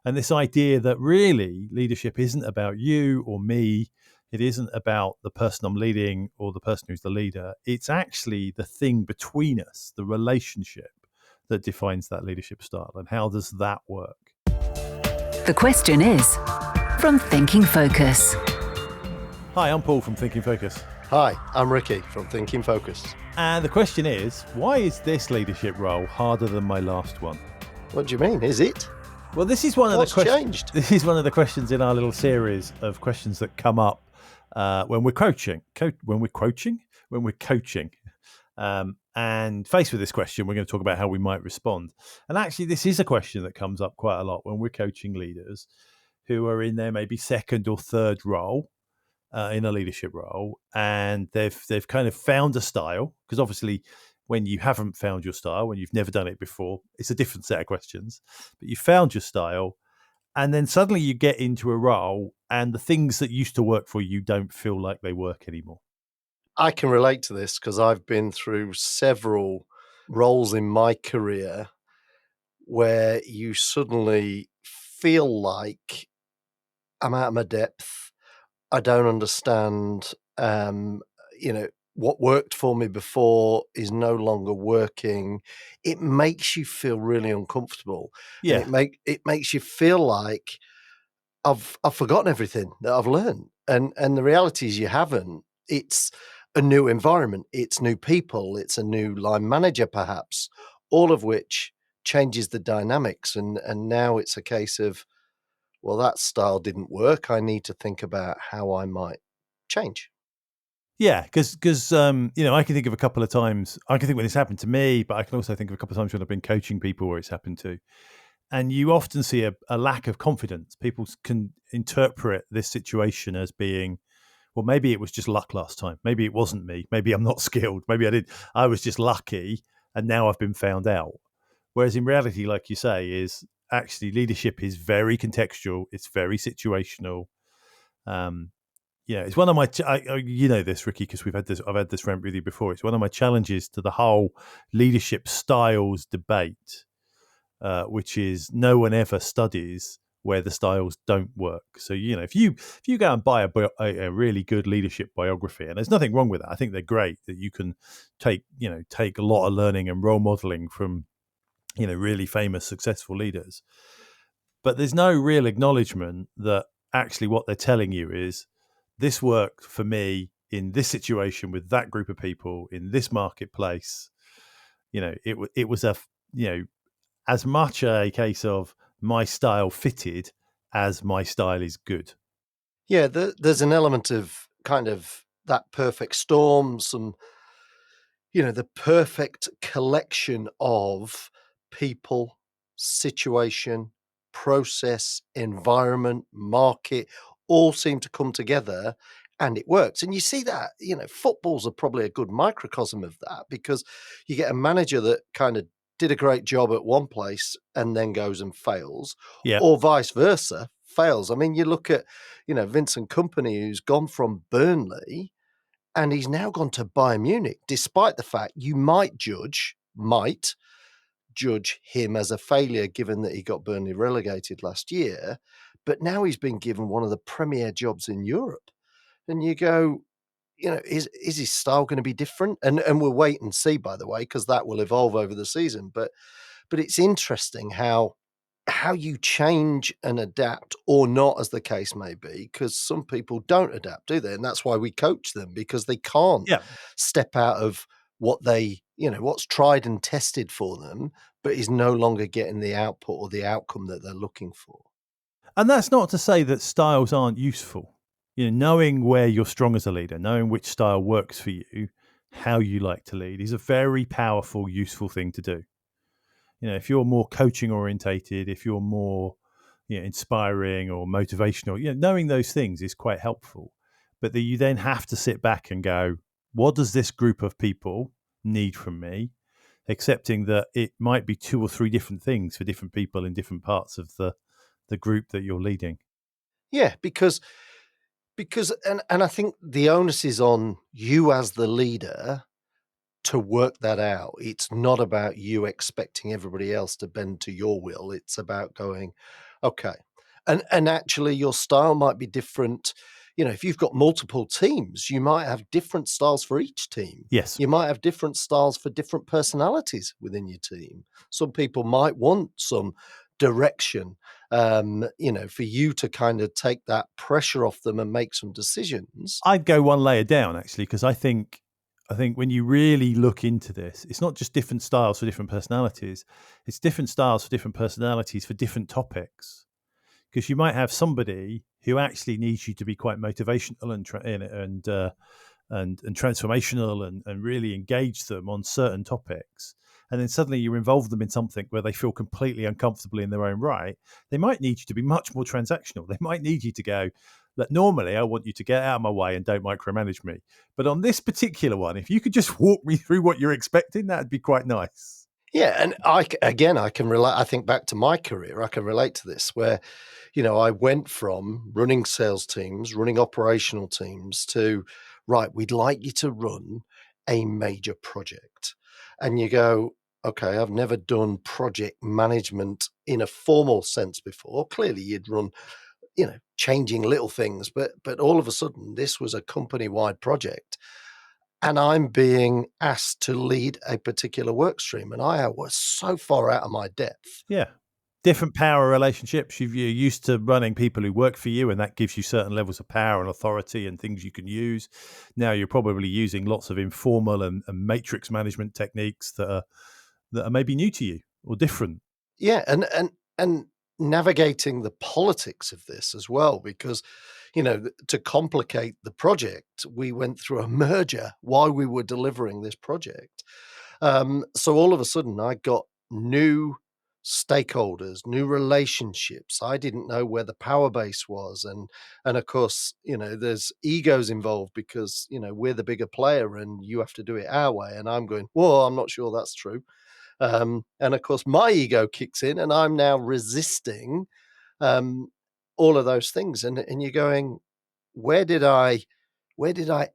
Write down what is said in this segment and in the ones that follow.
And this idea that really leadership isn't about you or me. It isn't about the person I'm leading or the person who's the leader. It's actually the thing between us, the relationship that defines that leadership style. And how does that work? The question is from Thinking Focus. Hi, I'm Paul from Thinking Focus. Hi, I'm Ricky from Thinking Focus. And the question is, why is this leadership role harder than my last one? What do you mean? Is it? Well, this is one of What's the questions. changed? This is one of the questions in our little series of questions that come up when we're coaching. When we're coaching. And faced with this question, we're going to talk about how we might respond. And actually, this is a question that comes up quite a lot when we're coaching leaders who are in their maybe second or third role in a leadership role, and they've kind of found a style. Because obviously, when you haven't found your style, when you've never done it before, it's a different set of questions. But you found your style, and then suddenly you get into a role, and the things that used to work for you don't feel like they work anymore. I can relate to this because I've been through several roles in my career where you suddenly feel like I'm out of my depth. I don't understand, what worked for me before is no longer working. It makes you feel really uncomfortable. Yeah. And it makes you feel like I've forgotten everything that I've learned. And the reality is you haven't. It's a new environment, it's new people, it's a new line manager perhaps, all of which changes the dynamics. And now it's a case of, well, that style didn't work. I need to think about how I might change. Yeah, because I can think of a couple of times. I can think when it's happened to me, but I can also think of a couple of times when I've been coaching people where it's happened to. And you often see a lack of confidence. People can interpret this situation as being, well, maybe it was just luck last time. Maybe it wasn't me. Maybe I'm not skilled. Maybe I was just lucky, and now I've been found out. Whereas in reality, like you say, is actually leadership is very contextual. It's very situational. It's one of my, you know this, Ricky, because I've had this rant with you before. It's one of my challenges to the whole leadership styles debate, which is no one ever studies where the styles don't work. So, if you go and buy a really good leadership biography, and there's nothing wrong with that. I think they're great that you can take a lot of learning and role modeling from, really famous, successful leaders. But there's no real acknowledgement that actually what they're telling you is this worked for me in this situation with that group of people in this marketplace. It was as much a case of my style fitted as my style is good. Yeah, there's an element of kind of that perfect storm, the perfect collection of people, situation, process, environment, market, all seem to come together and it works. And you see that, footballs are probably a good microcosm of that because you get a manager that kind of did a great job at one place and then goes and fails, Yeah. or vice versa, fails. I mean, you look at, Vincent Kompany, who's gone from Burnley and he's now gone to Bayern Munich, despite the fact you might judge him as a failure given that he got Burnley relegated last year. But now he's been given one of the premier jobs in Europe. And you go, is his style going to be different? And we'll wait and see, by the way, because that will evolve over the season. But it's interesting how you change and adapt or not, as the case may be, because some people don't adapt, do they? And that's why we coach them, because they can't step out of what what's tried and tested for them, but is no longer getting the output or the outcome that they're looking for. And that's not to say that styles aren't useful. Knowing where you're strong as a leader, knowing which style works for you, how you like to lead is a very powerful, useful thing to do. If you're more coaching orientated, if you're more inspiring or motivational, knowing those things is quite helpful. But that you then have to sit back and go, what does this group of people need from me? Accepting that it might be 2 or 3 different things for different people in different parts of the group that you're leading. Yeah, because and I think the onus is on you as the leader to work that out. It's not about you expecting everybody else to bend to your will. It's about going, Okay. And actually your style might be different. You know, if you've got multiple teams, you might have different styles for each team. Yes. You might have different styles for different personalities within your team. Some people might want some direction, for you to kind of take that pressure off them and make some decisions. I'd go one layer down actually, because I think when you really look into this, it's not just different styles for different personalities. It's different styles for different personalities for different topics. Because you might have somebody who actually needs you to be quite motivational and transformational and really engage them on certain topics. And then suddenly you involve them in something where they feel completely uncomfortable in their own right. They might need you to be much more transactional. They might need you to go, look, normally I want you to get out of my way and don't micromanage me. But on this particular one, if you could just walk me through what you're expecting, that'd be quite nice. Yeah, and I can relate. I think back to my career, I can relate to this where, I went from running sales teams, running operational teams to, right, we'd like you to run a major project. And you go, okay, I've never done project management in a formal sense before. Clearly you'd run, changing little things, but all of a sudden this was a company-wide project. And I'm being asked to lead a particular work stream, and I was so far out of my depth. Yeah. Different power relationships. You're used to running people who work for you, and that gives you certain levels of power and authority and things you can use. Now you're probably using lots of informal and matrix management techniques that are maybe new to you or different. Yeah, and navigating the politics of this as well, because, to complicate the project, we went through a merger while we were delivering this project. So all of a sudden, I got new stakeholders, new relationships. I didn't know where the power base was, and of course, there's egos involved because we're the bigger player, and you have to do it our way. And I'm going, well, I'm not sure that's true. And of course, my ego kicks in, and I'm now resisting um, all of those things. And you're going, where did I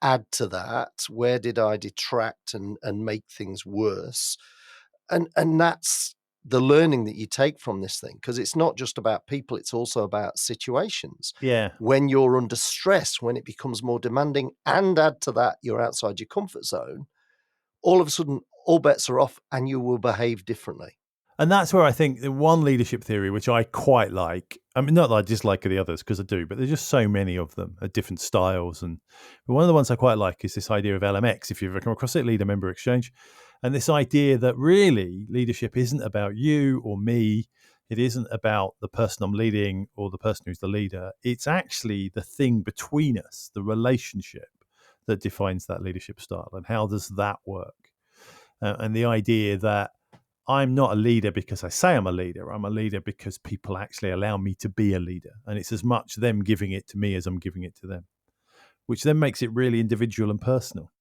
add to that? Where did I detract and make things worse? And that's the learning that you take from this thing, because it's not just about people, it's also about situations. Yeah. When you're under stress, when it becomes more demanding, and add to that you're outside your comfort zone, all of a sudden all bets are off and you will behave differently. And that's where I think the one leadership theory, which I quite like, I mean, not that I dislike the others because I do, but there's just so many of them at different styles. And one of the ones I quite like is this idea of LMX, if you've ever come across it, Leader Member Exchange. And this idea that really leadership isn't about you or me. It isn't about the person I'm leading or the person who's the leader. It's actually the thing between us, the relationship that defines that leadership style. And how does that work? And the idea that I'm not a leader because I say I'm a leader. I'm a leader because people actually allow me to be a leader. And it's as much them giving it to me as I'm giving it to them, which then makes it really individual and personal.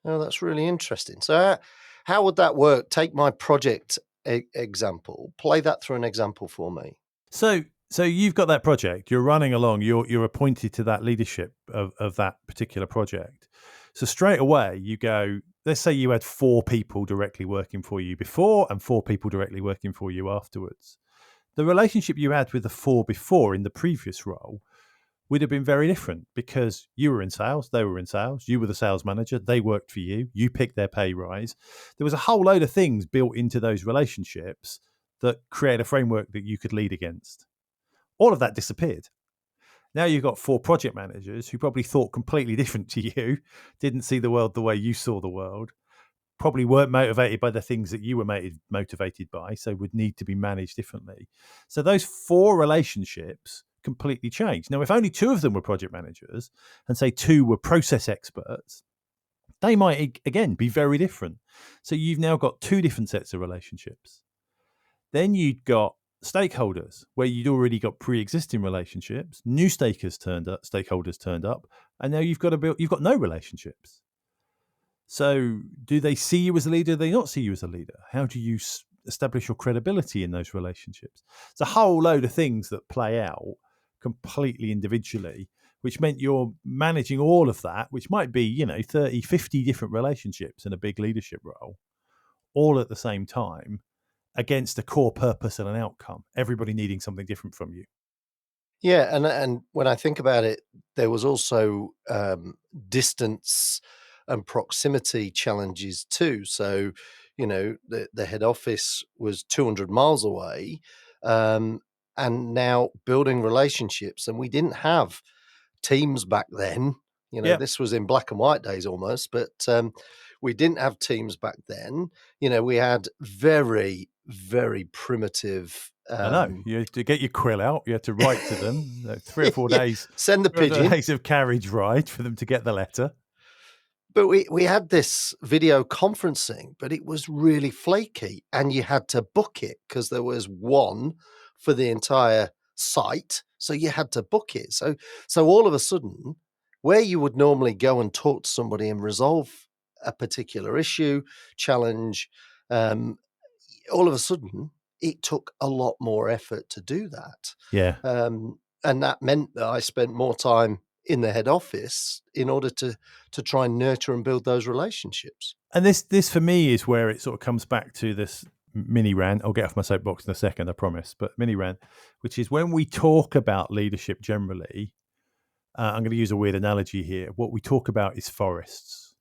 Oh, that's really interesting. So, how would that work? Take my project example. Play that through an example for me. So you've got that project. You're running along. You're appointed to that leadership of that particular project. So straight away you go. Let's say you had 4 people directly working for you before and 4 people directly working for you afterwards. The relationship you had with the 4 before in the previous role would have been very different because you were in sales, they were in sales, you were the sales manager, they worked for you picked their pay rise. There was a whole load of things built into those relationships that create a framework that you could lead against. All of that disappeared. Now you've got 4 project managers who probably thought completely different to you, didn't see the world the way you saw the world, probably weren't motivated by the things that you were motivated by, so would need to be managed differently. So those 4 relationships completely changed. Now, if only 2 of them were project managers and say 2 were process experts, they might, again, be very different. So you've now got 2 different sets of relationships. Then you've got stakeholders where you'd already got pre-existing relationships, new stakeholders turned up, and now you've got no relationships. So do they see you as a leader? Do they not see you as a leader? How do you establish your credibility in those relationships? It's a whole load of things that play out completely individually, which meant you're managing all of that, which might be, 30, 50 different relationships in a big leadership role, all at the same time. against a core purpose and an outcome, everybody needing something different from you. Yeah, and when I think about it, there was also distance and proximity challenges too. So, the head office was 200 miles away, and now building relationships, and we didn't have Teams back then. Yeah, This was in black and white days almost, but we didn't have Teams back then. We had very, very primitive. I know. You had to get your quill out. You had to write to them. 3 or 4 Yeah, days. send the 3 or 4 pigeon. days of carriage ride for them to get the letter. But we had this video conferencing, but it was really flaky, and you had to book it because there was one for the entire site, so you had to book it. So all of a sudden, where you would normally go and talk to somebody and resolve a particular issue, challenge, um, all of a sudden it took a lot more effort to do that. Yeah. And that meant that I spent more time in the head office in order to try and nurture and build those relationships. And this for me is where it sort of comes back to this mini rant. I'll get off my soapbox in a second, I promise. But mini rant, which is when we talk about leadership generally, I'm going to use a weird analogy here. What we talk about is forests.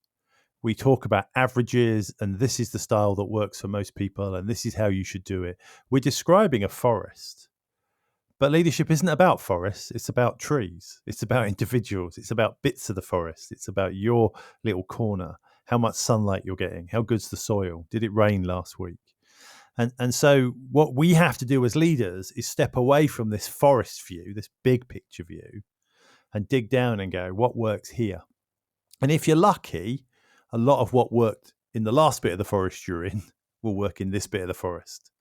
We talk about averages, and this is the style that works for most people, and this is how you should do it. We're describing a forest. But leadership isn't about forests. It's about trees. It's about individuals. It's about bits of the forest. It's about your little corner, how much sunlight you're getting, how good's the soil, did it rain last week? And so what we have to do as leaders is step away from this forest view, this big picture view, and dig down and go, what works here? And if you're lucky, a lot of what worked in the last bit of the forest you're in will work in this bit of the forest.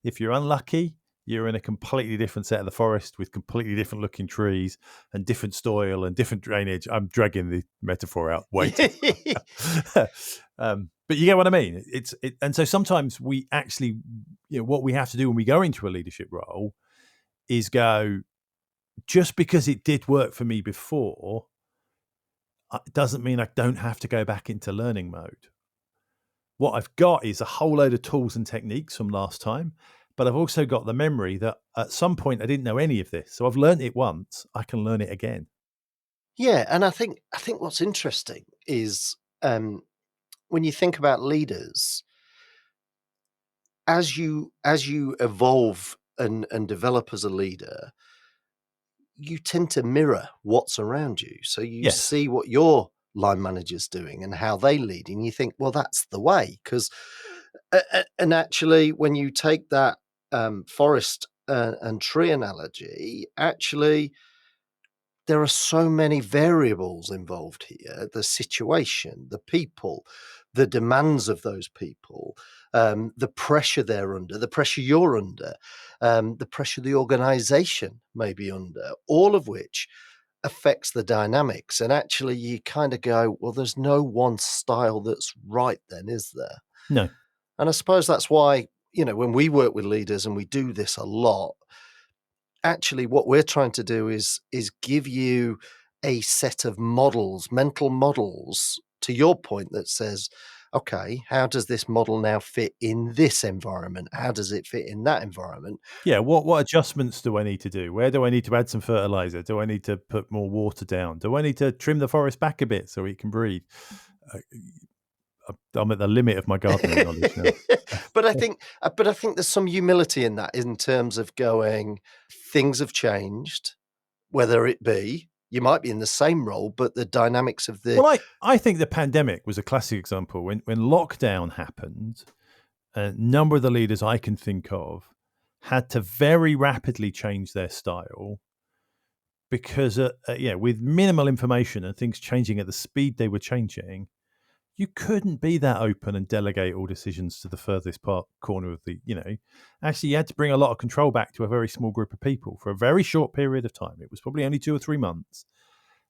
If you're unlucky, you're in a completely different set of the forest with completely different looking trees and different soil and different drainage. I'm dragging the metaphor out way too far. But you get what I mean. And so sometimes we actually, what we have to do when we go into a leadership role is go, just because it did work for me before, it doesn't mean I don't have to go back into learning mode. What I've got is a whole load of tools and techniques from last time, but I've also got the memory that at some point I didn't know any of this. So I've learned it once, I can learn it again. Yeah, and I think what's interesting is when you think about leaders, as you evolve and develop as a leader, you tend to mirror what's around you. So you see what your line manager's doing and how they lead, and you think, well, that's the way. Because and actually, when you take that forest and tree analogy, actually, there are so many variables involved here: the situation, the people, the demands of those people, the pressure they're under, the pressure you're under, the pressure the organization may be under, all of which affects the dynamics. And actually, you kind of go, well, there's no one style that's right then, is there? No. And I suppose that's why, when we work with leaders, and we do this a lot, actually what we're trying to do is give you a set of models, mental models, to your point, that says, okay, how does this model now fit in this environment? How does it fit in that environment? Yeah, what adjustments do I need to do? Where do I need to add some fertilizer? Do I need to put more water down? Do I need to trim the forest back a bit so it can breathe? I'm at the limit of my gardening knowledge now. But I think there's some humility in that, in terms of going, things have changed, whether it be you might be in the same role, but the dynamics of the... Well, I think the pandemic was a classic example. When lockdown happened, a number of the leaders I can think of had to very rapidly change their style because, with minimal information and things changing at the speed they were changing, you couldn't be that open and delegate all decisions to the furthest corner of the, actually you had to bring a lot of control back to a very small group of people for a very short period of time. It was probably only 2 or 3 months.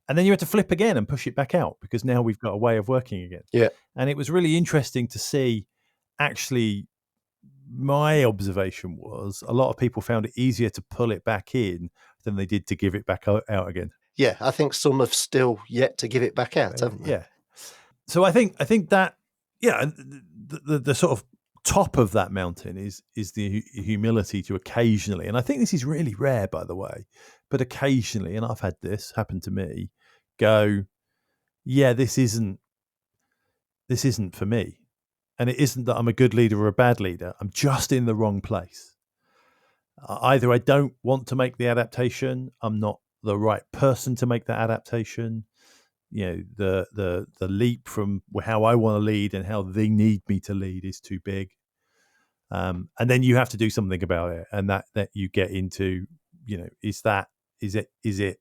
And then you had to flip again and push it back out because now we've got a way of working again. Yeah. And it was really interesting to see, actually, my observation was a lot of people found it easier to pull it back in than they did to give it back out again. Yeah, I think some have still yet to give it back out, haven't they? Yeah. So I think that, the sort of top of that mountain is the humility to occasionally, and I think this is really rare, by the way, but occasionally, and I've had this happen to me, go, yeah, this isn't for me. And it isn't that I'm a good leader or a bad leader. I'm just in the wrong place. Either I don't want to make the adaptation, I'm not the right person to make that adaptation. The leap from how I want to lead and how they need me to lead is too big. And then you have to do something about it. And that you get into, is it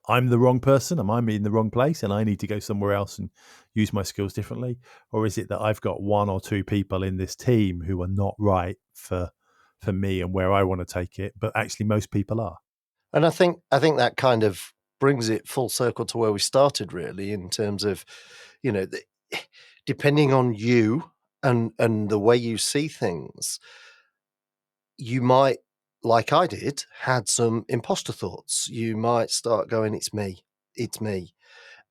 I'm the wrong person? Am I in the wrong place and I need to go somewhere else and use my skills differently? Or is it that I've got one or two people in this team who are not right for me and where I want to take it, but actually most people are? And I think that kind of brings it full circle to where we started, really, in terms of, depending on you and the way you see things, you might, like I did, had some imposter thoughts. You might start going, it's me,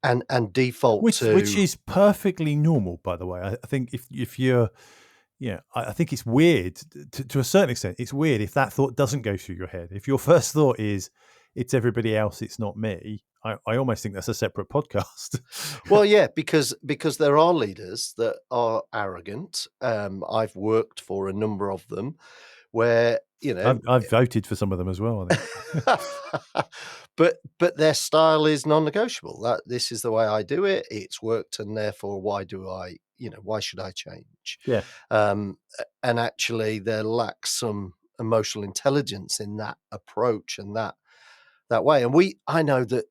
and default which to... Which is perfectly normal, by the way. I think if you're, I think it's weird to a certain extent. It's weird if that thought doesn't go through your head. If your first thought is, it's everybody else, it's not me, I almost think that's a separate podcast. Well, yeah, because there are leaders that are arrogant. I've worked for a number of them where, I've voted for some of them as well, I think. but their style is non-negotiable. That this is the way I do it. It's worked, and therefore, why should I change? Yeah. And actually, there lacks some emotional intelligence in that approach and that way. And I know that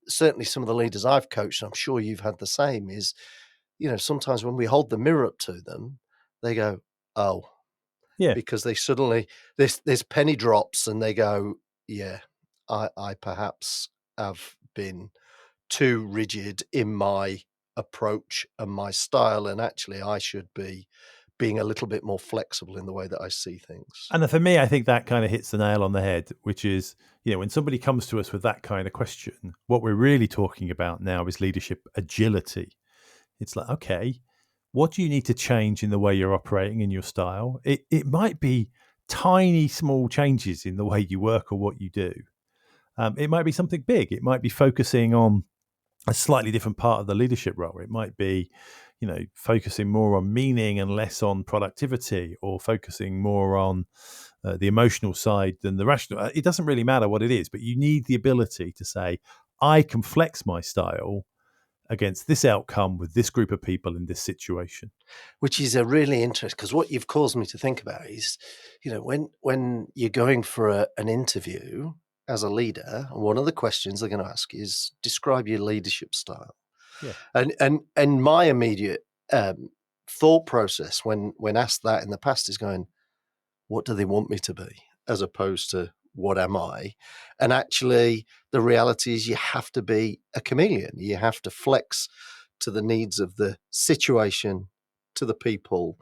certainly some of the leaders I've coached, and I'm sure you've had the same, is, sometimes when we hold the mirror up to them, they go, oh. Yeah, because they suddenly this penny drops and they go, yeah, I perhaps have been too rigid in my approach and my style, and actually I should be being a little bit more flexible in the way that I see things. and for me, I think that kind of hits the nail on the head, which is, when somebody comes to us with that kind of question, what we're really talking about now is leadership agility. It's like, okay, what do you need to change in the way you're operating in your style? It might be tiny, small changes in the way you work or what you do. It might be something big. It might be focusing on a slightly different part of the leadership role. It might be, focusing more on meaning and less on productivity, or focusing more on the emotional side than the rational. It doesn't really matter what it is, but you need the ability to say, I can flex my style against this outcome with this group of people in this situation. Which is a really interesting, because what you've caused me to think about is, when you're going for an interview as a leader, one of the questions they're going to ask is, describe your leadership style. Yeah. And my immediate thought process when asked that in the past is going, what do they want me to be, as opposed to what am I? And actually, the reality is you have to be a chameleon. You have to flex to the needs of the situation, to the people.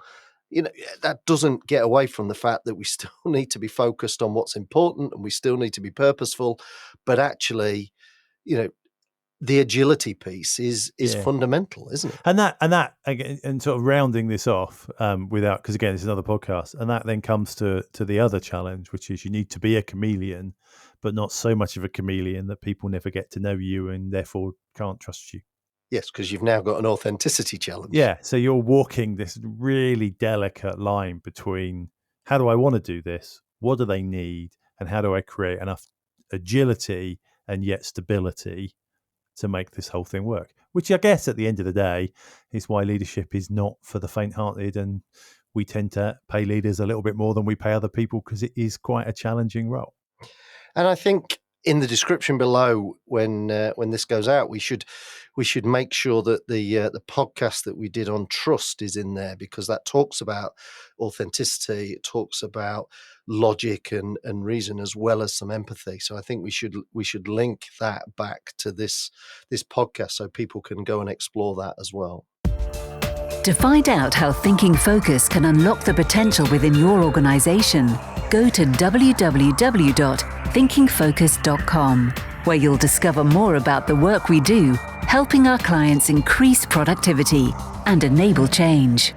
That doesn't get away from the fact that we still need to be focused on what's important, and we still need to be purposeful. But actually, the agility piece is fundamental, isn't it? And that again, and sort of rounding this off, because again, it's another podcast, and that then comes to the other challenge, which is you need to be a chameleon, but not so much of a chameleon that people never get to know you and therefore can't trust you. Yes, because you've now got an authenticity challenge. Yeah, so you're walking this really delicate line between, how do I want to do this? What do they need? And how do I create enough agility and yet stability to make this whole thing work? Which I guess at the end of the day is why leadership is not for the faint-hearted, and we tend to pay leaders a little bit more than we pay other people, because it is quite a challenging role. And I think in the description below, when this goes out, we should make sure that the podcast that we did on trust is in there, because that talks about authenticity. It talks about logic and reason, as well as some empathy. So I think we should link that back to this podcast so people can go and explore that as well. To find out how Thinking Focus can unlock the potential within your organization, go to www.thinkingfocus.com, where you'll discover more about the work we do, helping our clients increase productivity and enable change.